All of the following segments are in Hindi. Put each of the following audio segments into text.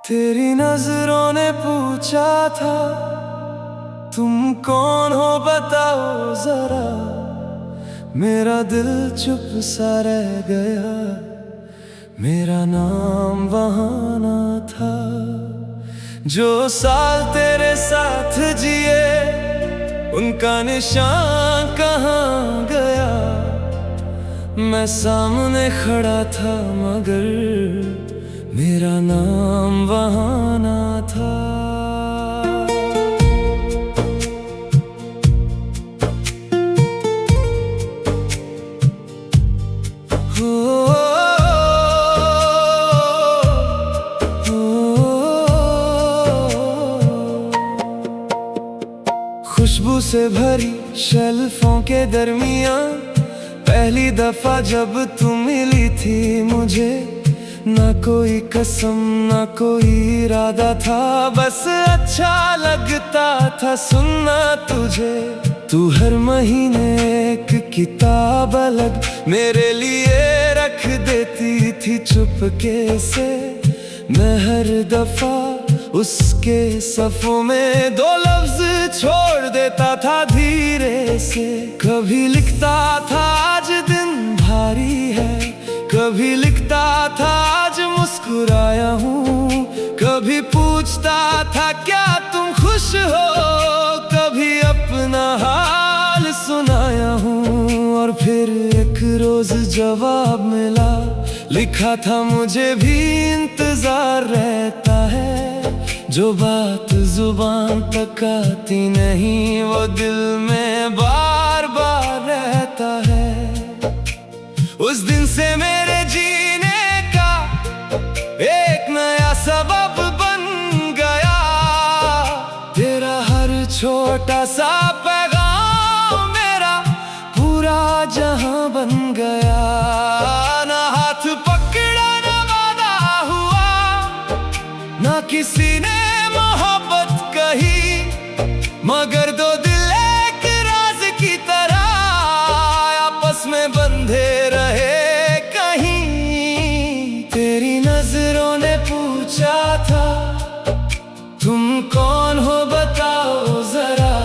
तेरी नजरों ने पूछा था, तुम कौन हो बताओ जरा। मेरा दिल चुप सा रह गया, मेरा नाम वहाँ ना था। जो साल तेरे साथ जिए उनका निशान कहाँ गया। मैं सामने खड़ा था मगर मेरा नाम वहाँ ना था। खुशबू से भरी शेल्फों के दरमियान पहली दफा जब तू मिली थी मुझे, ना कोई कसम ना कोई इरादा था, बस अच्छा लगता था सुनना तुझे। तू हर महीने एक किताब अलग मेरे लिए रख देती थी चुपके से। मैं हर दफा उसके सफ़ों में दो लफ्ज छोड़ देता था धीरे से। कभी लिखता था आज दिन भारी है, कभी लिखता था आज मुस्कुराया हूँ, कभी पूछता था क्या तुम खुश हो, कभी अपना हाल सुनाया हूँ। और फिर एक रोज जवाब मिला, लिखा था मुझे भी इंतजार रहता है। जो बात जुबान तक आती नहीं वो दिल में बार बार रहता है। उस दिन से मेरे जीने का एक नया सबब बन गया। तेरा हर छोटा सा पैगाम मेरा पूरा जहां बन गया। ना हाथ पकड़ा ना वादा हुआ, ना किसी ने मोहब्बत कही, मगर दो दिल एक राज की तरह आपस में बंधे रहे कहीं। तेरी नजरों ने पूछा था, तुम कौन हो बताओ जरा।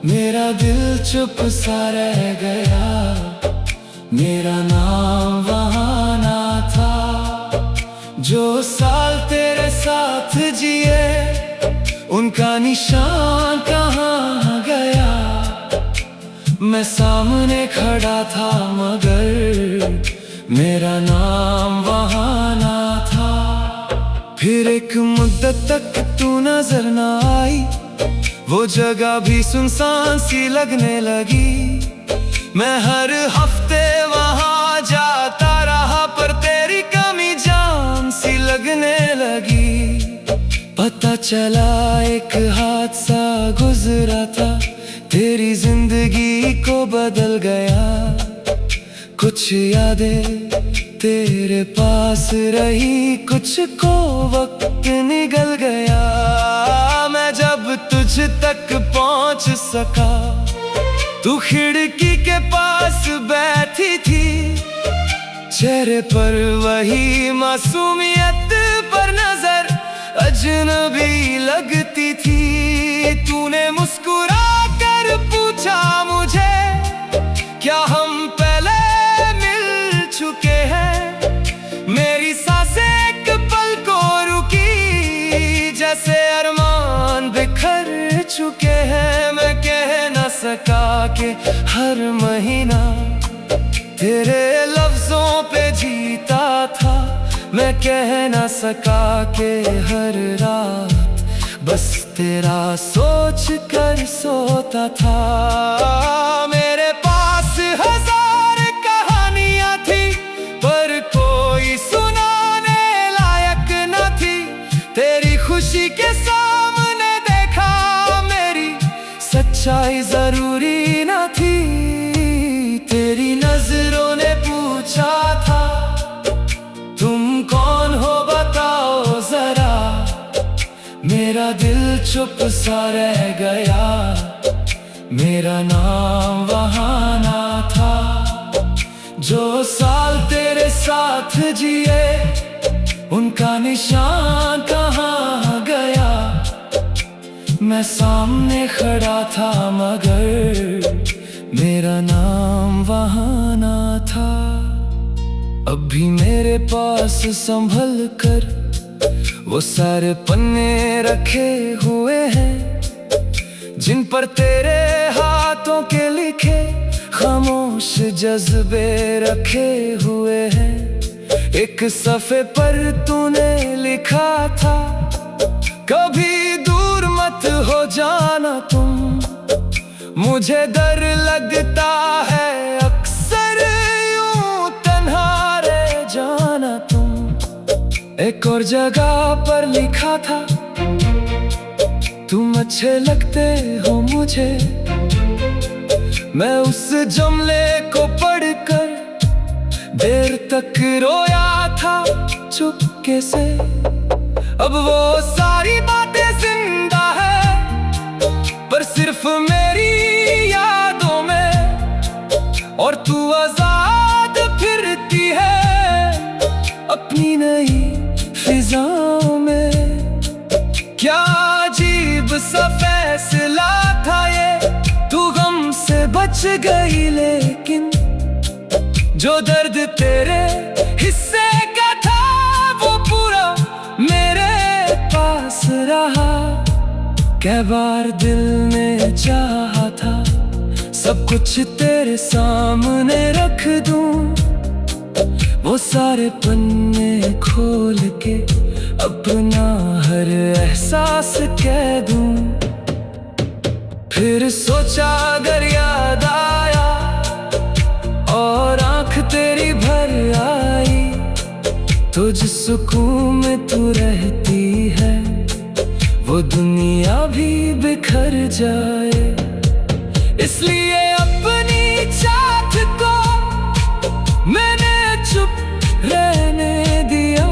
मेरा दिल चुप सा रह गया, मेरा नाम वहाँ ना था। जो साल तेरे साथ जिए उनका निशान कहाँ गया। मैं सामने खड़ा था मगर मेरा नाम वहाँ ना था। फिर एक मुद्दत तक तू नजर ना आई, वो जगह भी सुनसान सी लगने लगी। मैं हर हफ्ते वहाँ जाता रहा पर तेरी कमी जान सी लगने लगी। पता चला एक हादसा गुजरा था, तेरी जिंदगी को बदल गया। कुछ यादें तेरे पास रही, कुछ को वक्त निगल गया। मैं जब तुझ तक पहुंच सका तू खिड़की के पास बैठी थी। चेहरे पर वही मासूमियत पर नजर अजनबी लगती थी। तूने मुस्कुरा कर पूछा मुझे, क्या हम पहले मिल चुके हैं। मेरी सांसें एक पल को रुकी, जैसे अरमान बिखर चुके हैं। मैं कह न सका कि हर महीना तेरे लफ्जों पे जीता था। मैं कह न सका कि हर रात बस तेरा सोच कर सोता था। मेरे पास हजार कहानियां थी पर कोई सुनाने लायक न थी। तेरी खुशी के सामने देखा मेरी सच्चाई जरूरी न थी। तेरी नजरों ने पूछा था, तुम कौन हो बताओ जरा। मेरा दिल चुप सा रह गया, मेरा नाम वहाँ ना था। जो साल तेरे साथ जिए उनका निशान कहाँ गया। मैं सामने खड़ा था मगर मेरा नाम वहाँ ना था। अब भी मेरे पास संभल कर वो सारे पन्ने रखे हुए हैं जिन पर तेरे हाथों के लिखे खामोश जज्बे रखे हुए हैं। एक सफ़े पर तूने लिखा था, कभी दूर मत हो जाना तुम, मुझे डर लगता है अक्सर यूं तन्हा रह जाना तुम। एक और जगह पर लिखा था, तुम अच्छे लगते हो मुझे। मैं उस जुमले को पढ़कर देर तक रोया था चुपके से। अब वो सारी बातें जिंदा है पर सिर्फ मेरी यादों में, और तू आजाद फिरती है अपनी नई फिजाओं में। क्या अजीब सा फैसला था ये, तू गम से बच गई लेकिन जो दर्द तेरे हिस्से का था वो पूरा मेरे पास रहा। कै बार दिल ने चाहा था सब कुछ तेरे सामने रख दूं, वो सारे पन्ने खोल के अपना हर एहसास कह दूं। फिर सोचा अगर याद आया और आंख तेरी भर आई, तो जिस सुकून में तू रहती है वो दुनिया भी बिखर जाए। इसलिए अपनी चाहत को मैंने चुप रहने दिया,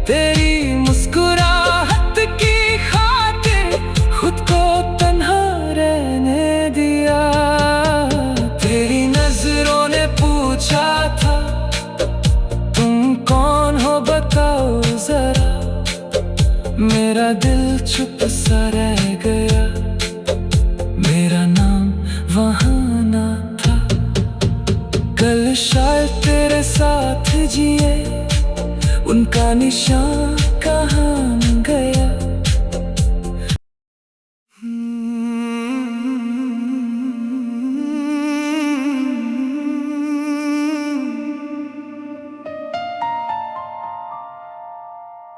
तेरी मुस्कुराहट की खातिर खुद को तन्हा रहने दिया। तेरी नजरों ने पूछा था, तुम कौन हो बताओ जरा, मेरा दिल चुप सा रह गया, मेरा नाम वहाँ ना था। कल शायद तेरे साथ जिए, उनका निशान कहाँ गया।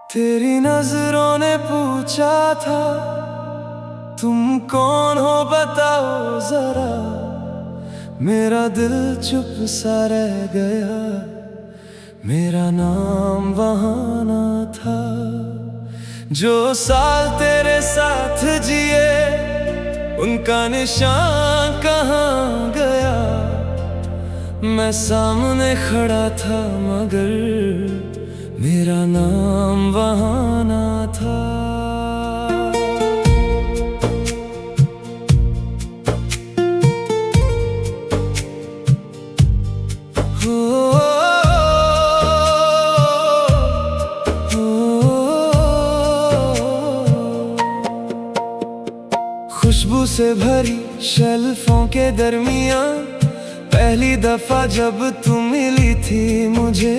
तेरी नजरों ने पूछा था, तुम कौन हो बताओ जरा, मेरा दिल चुप सा रह गया, मेरा नाम वहाँ ना था। जो साल तेरे साथ जिए उनका निशान कहाँ गया। मैं सामने खड़ा था मगर मेरा नाम वहाँ ना था। खुशबू से भरी शेल्फों के दरमियान पहली दफा जब तू मिली थी मुझे,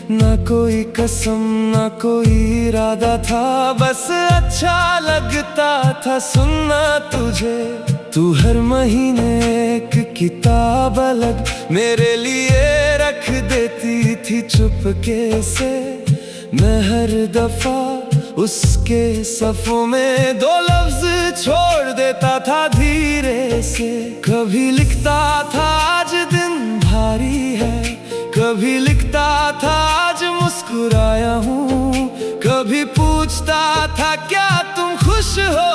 ना कोई कसम ना कोई इरादा था, बस अच्छा लगता था सुनना तुझे। तू हर महीने एक किताब अलग मेरे लिए रख देती थी चुपके से। मैं हर दफा उसके सफ़ों में दो लफ्ज छोड़ देता था धीरे से। कभी लिखता था आज दिन भारी है, कभी लिखता था आज मुस्कुराया हूँ, कभी पूछता था क्या तुम खुश हो,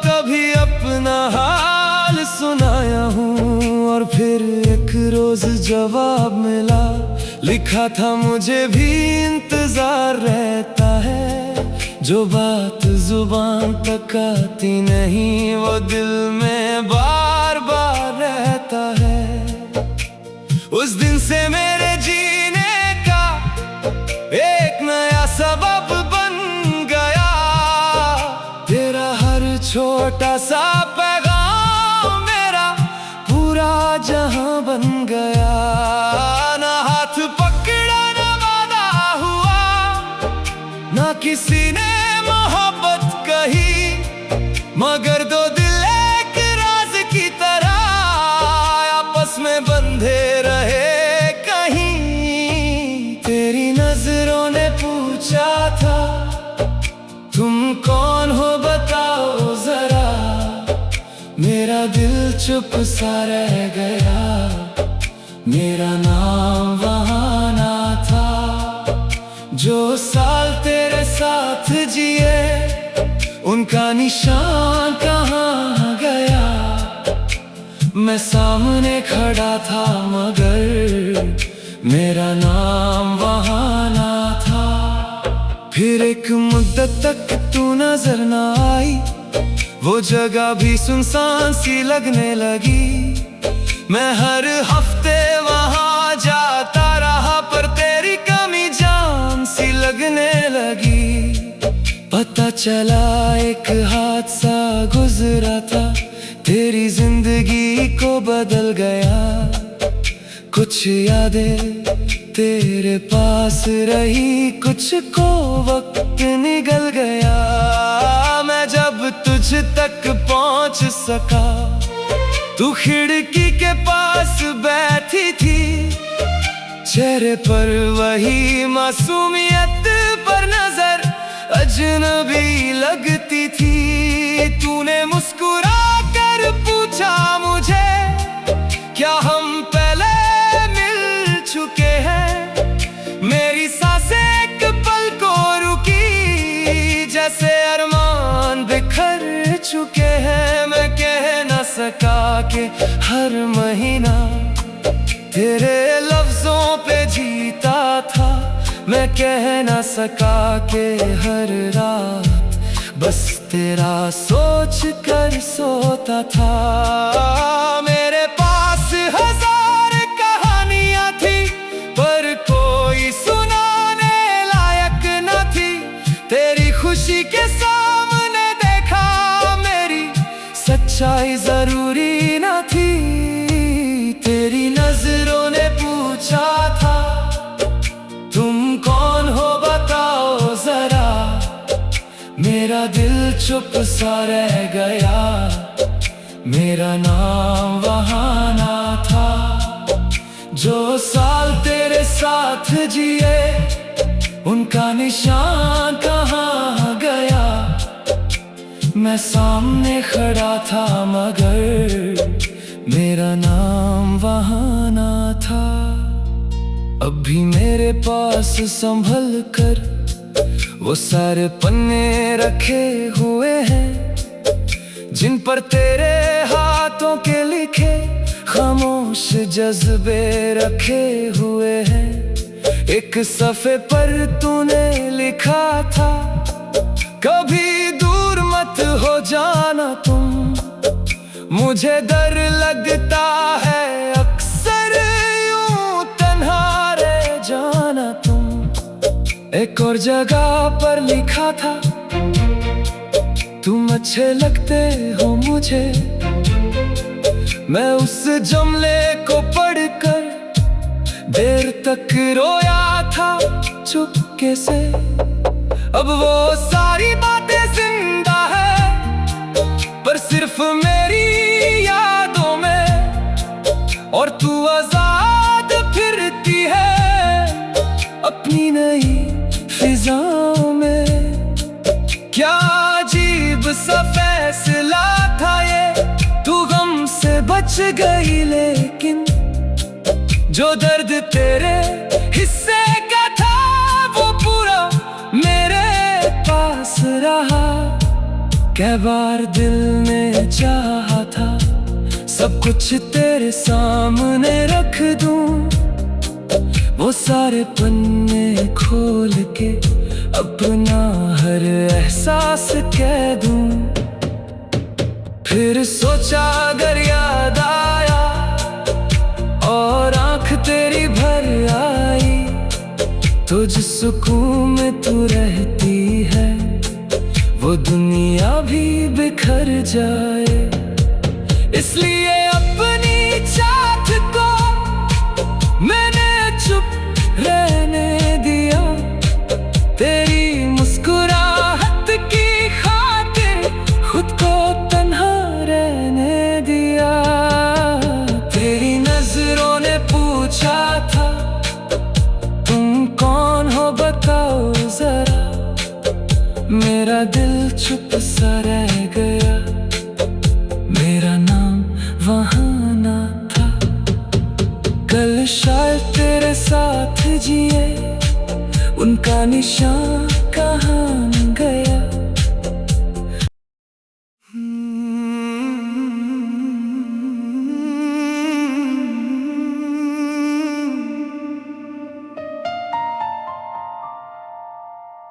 कभी अपना हाल सुनाया हूँ। और फिर एक रोज जवाब मिला, लिखा था मुझे भी इंतजार रहता है, जो बात जुबान तक आती नहीं वो दिल में बार बार रहता है। उस दिन से मेरे जीने का एक नया छोटा सा पैगाम मेरा पूरा जहां बन गया। ना हाथ पकड़ा ना वादा हुआ, ना किसी ने मोहब्बत कही, मगर दो दिल एक राज की तरह आपस में बंधे रहे कहीं। तेरी नजरों ने पूछा था तुम कौन हो बताओ जरा, मेरा दिल चुप सा रह गया, मेरा नाम वहाँ ना था। जो साल तेरे साथ जिए उनका निशान कहाँ गया। मैं सामने खड़ा था मगर मेरा नाम वहाँ ना था। फिर एक मुद्दत तक तू नजर न आई, वो जगह भी सुनसान सी लगने लगी। मैं हर हफ्ते वहाँ जाता रहा पर तेरी कमी जान सी लगने लगी। पता चला एक हादसा गुजरा था, तेरी जिंदगी को बदल गया। कुछ यादें तेरे पास रही, कुछ को वक्त निगल गया। मैं जब तुझ तक पहुंच सका, तू खिड़की के पास बैठी थी। चेहरे पर वही मासूमियत पर नजर अजनबी लगती थी। तूने मुस्कुरा कर पूछा मुझे, क्या हम पहले मिल चुके हैं। मेरी सांसें एक पल को रुकी, जैसे अरमान बिखर चुके हैं। मैं कह न सका कि हर महीना तेरे लफ्जों पे जीता था। मैं कह न सका कि हर रात बस तेरा सोच कर सोता था। मेरे पास हजार कहानियां थी पर कोई सुनाने लायक न थी। तेरी खुशी के सामने देखा मेरी सच्चाई जरूरी न थी। तेरी नजरों ने पूछा था तुम कौन हो बताओ जरा, मेरा दिल चुप सा रह गया, मेरा नाम वहाँ ना था। जो साल तेरे साथ जिए उनका निशान कहाँ गया। मैं सामने खड़ा था मगर मेरा नाम वहाँ ना था। अब भी मेरे पास संभल कर वो सारे पन्ने रखे हुए हैं, जिन पर तेरे हाथों के लिखे खामोश जज्बे रखे हुए हैं। एक सफ़े पर तूने लिखा था, कभी दूर मत हो जाना तुम, मुझे डर लगता है अक्सर यूं तन्हा रह जाना तुम। एक और जगह पर लिखा था, तुम अच्छे लगते हो मुझे। मैं उस जुमले को पढ़कर देर तक रोया था चुपके से। अब वो सारी बातें जिंदा है पर सिर्फ मेरी यादों में, और तू आजाद फिरती है अपनी नई फिजाओं में। क्या अजीब सा फैसला था ये, तू गम से बच गई लेकिन जो दर्द तेरे हिस्से का था वो पूरा मेरे पास रहा। कै बार दिल ने चाहा था सब कुछ तेरे सामने रख दूं, वो सारे पन्ने खोल के अपना हर एहसास कह दूं। फिर सोचा अगर याद आया और आंख तेरी भर आई, तो जिस सुकून में तू रहती है वो दुनिया भी बिखर जाए। इसलिए अपनी चाहत को मैंने चुप रहने दिया। तेरी मुस्कुराहट की खातिर खुद को तन्हा रहने दिया। तेरी नजरों ने पूछा था तुम कौन हो बताओ जरा। मेरा दिल चुप सा रह गया, मेरा नाम वहाँ ना था। कल शायद तेरे साथ जिए, उनका निशान कहाँ गया।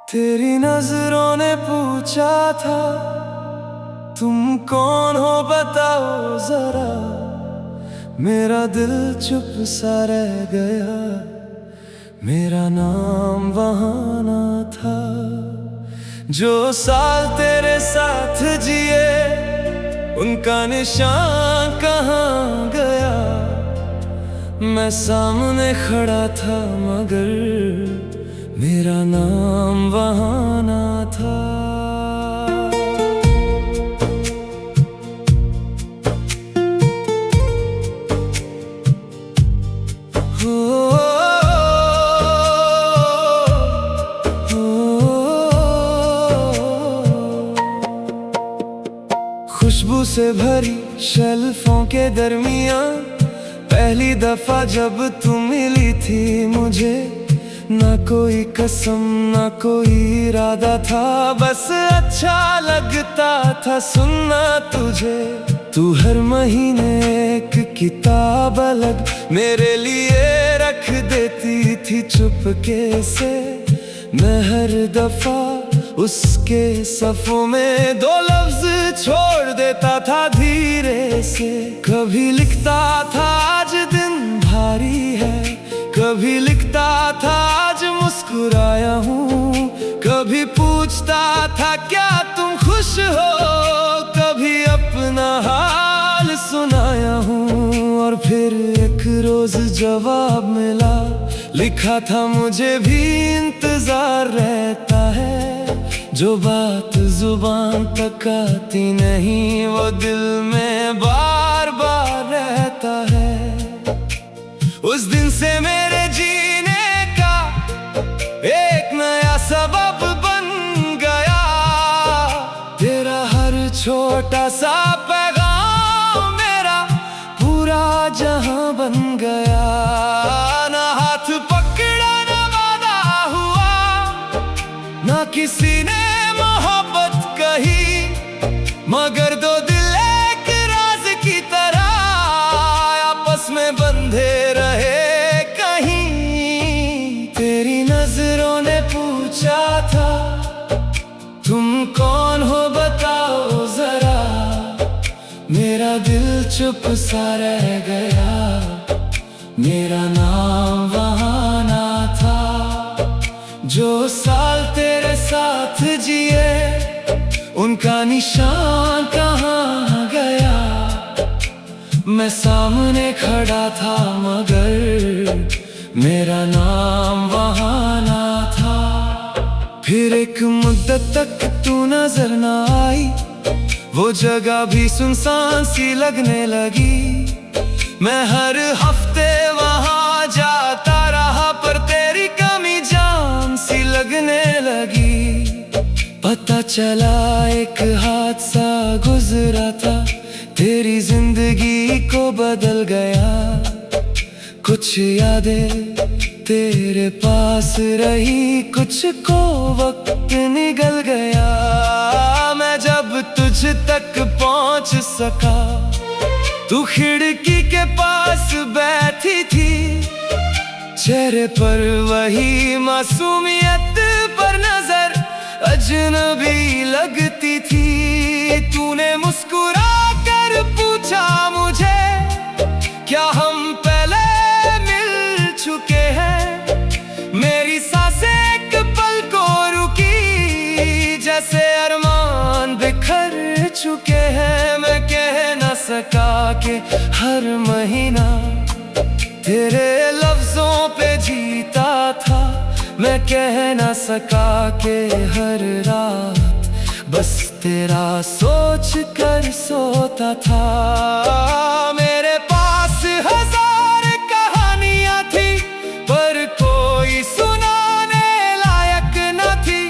तेरी नजरों ने पूछा था तुम कौन हो बताओ जरा। मेरा दिल चुप सा रह गया, मेरा नाम वहाँ ना था। जो साल तेरे साथ जिए, उनका निशान कहाँ गया। मैं सामने खड़ा था मगर मेरा नाम वहाँ ना था। खुशबू से भरी शेल्फों के दरमियां पहली दफा जब तू मिली थी मुझे। ना कोई कसम ना कोई इरादा था, बस अच्छा लगता था सुनना तुझे। तू हर महीने एक किताब अलग मेरे लिए रख देती थी चुपके से। मैं हर दफा उसके सफ़ों में दो लफ्ज छोड़ देता था धीरे से। कभी लिखता था आज दिन भारी है, कभी लिखता था आज मुस्कुराया हूँ। कभी पूछता था क्या तुम खुश हो, कभी अपना हाल सुनाया हूँ। और फिर एक रोज जवाब मिला, लिखा था मुझे भी इंतजार रहता है। जो बात जुबान तक आती नहीं वो दिल में बार बार रहता है। उस दिन से मेरे जीने का एक नया सबब बन गया। तेरा हर छोटा सा पैगाम मेरा पूरा जहां बन गया। ना हाथ पकड़ा ना वादा हुआ, ना किसी ने मोहब्बत कही, मगर दो दिल एक राज की तरह आपस में बंधे रहे कहीं। तेरी नजरों ने पूछा था तुम कौन हो बताओ जरा। मेरा दिल चुप सा रह गया, मेरा नाम वहाँ ना था। जो साल तेरे साथ जिए, उनका निशान कहाँ गया। मैं सामने खड़ा था मगर मेरा नाम वहाँ ना था। फिर एक मुद्दत तक तू नजर न आई, वो जगह भी सुनसान सी लगने लगी। मैं हर हफ्ते वहाँ जाता रहा पर तेरी कमी जान सी लगने लगी। पता चला एक हादसा गुजरा था, तेरी जिंदगी को बदल गया। कुछ यादें तेरे पास रही, कुछ को वक्त निगल गया। मैं जब तुझ तक पहुंच सका, तू खिड़की के पास बैठी थी। चेहरे पर वही मासूमियत पर नजर अजनबी लगती थी। तूने मुस्कुरा कर पूछा मुझे क्या हम पहले मिल चुके हैं। मेरी सांसें एक पल को रुकी, जैसे अरमान बिखर चुके हैं, मैं कह न सका कि हर महीना तेरे लफ्जों पे जीता था। मैं कह न सका कि हर रात बस तेरा सोच कर सोता था। मेरे पास हजार कहानियां थी पर कोई सुनाने लायक न थी।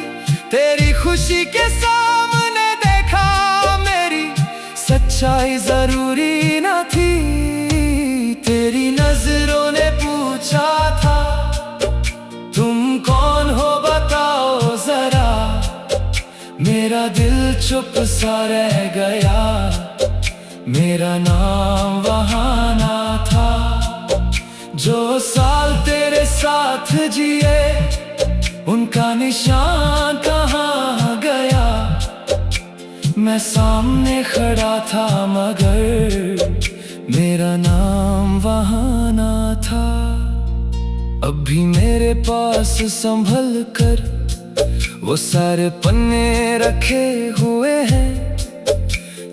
तेरी खुशी के सामने देखा मेरी सच्चाई जरूरी न थी। तेरी नजरों ने पूछा था तुम कौन हो बताओ जरा। मेरा दिल चुप सा रह गया, मेरा नाम वहाँ ना था। जो साल तेरे साथ जिए उनका निशान कहाँ गया। मैं सामने खड़ा था मगर मेरा नाम वहाँ ना था। अब भी मेरे पास संभल कर वो सारे पन्ने रखे हुए हैं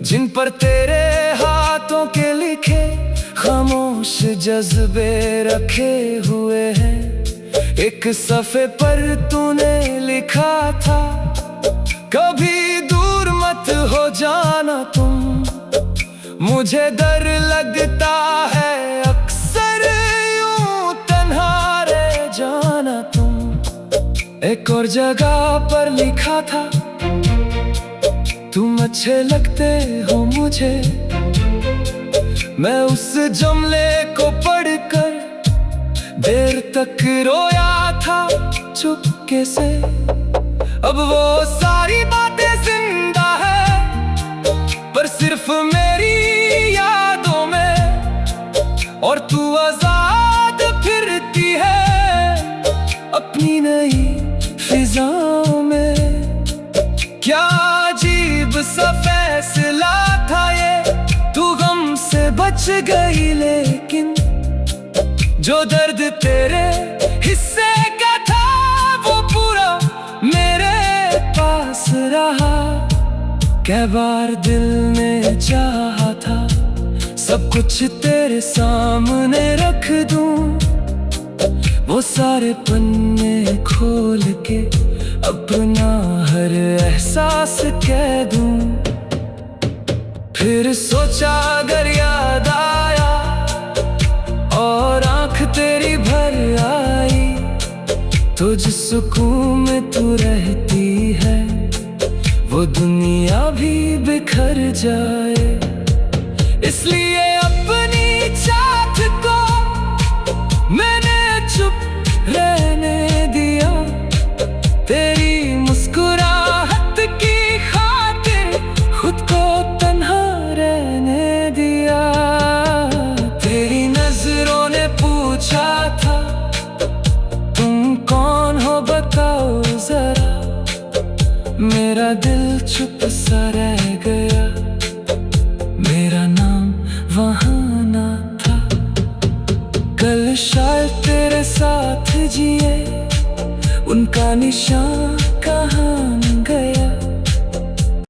जिन पर तेरे हाथों के लिखे खामोश जज्बे रखे हुए हैं। एक सफ़े पर तूने लिखा था कभी दूर मत हो जाना तुम। मुझे डर लगता है अक्सर यूं तन्हा रह जाना तुम। एक और जगह पर लिखा था तुम अच्छे लगते हो मुझे। मैं उस जुमले को पढ़कर देर तक रोया था चुपके से। अब वो सारी बातें जिंदा है पर सिर्फ मेरी यादों में। और तू आजाद फिरती है अपनी नई फिजाओं में। क्या अजीब सा फैसला था ये, तू गम से बच गई लेकिन जो दर्द तेरे हिस्से का था वो पूरा मेरे पास रहा। कै बार दिल ने चाहा था सब कुछ तेरे सामने रख दूं। वो सारे पन्ने खोल के अपना हर एहसास कह दूं। फिर सोचा अगर याद आया और आंख तेरी भर आई तो जिस सुकून में तू रहती है वो दुनिया भी बिखर जाए। इसलिए अपनी चाहत को मैंने चुप रहने दिया। तेरी मुस्कुराहट की खातिर खुद को तन्हा रहने दिया। तेरी नजरों ने पूछा था तुम कौन हो बताओ जरा। मेरा दिल चुप सा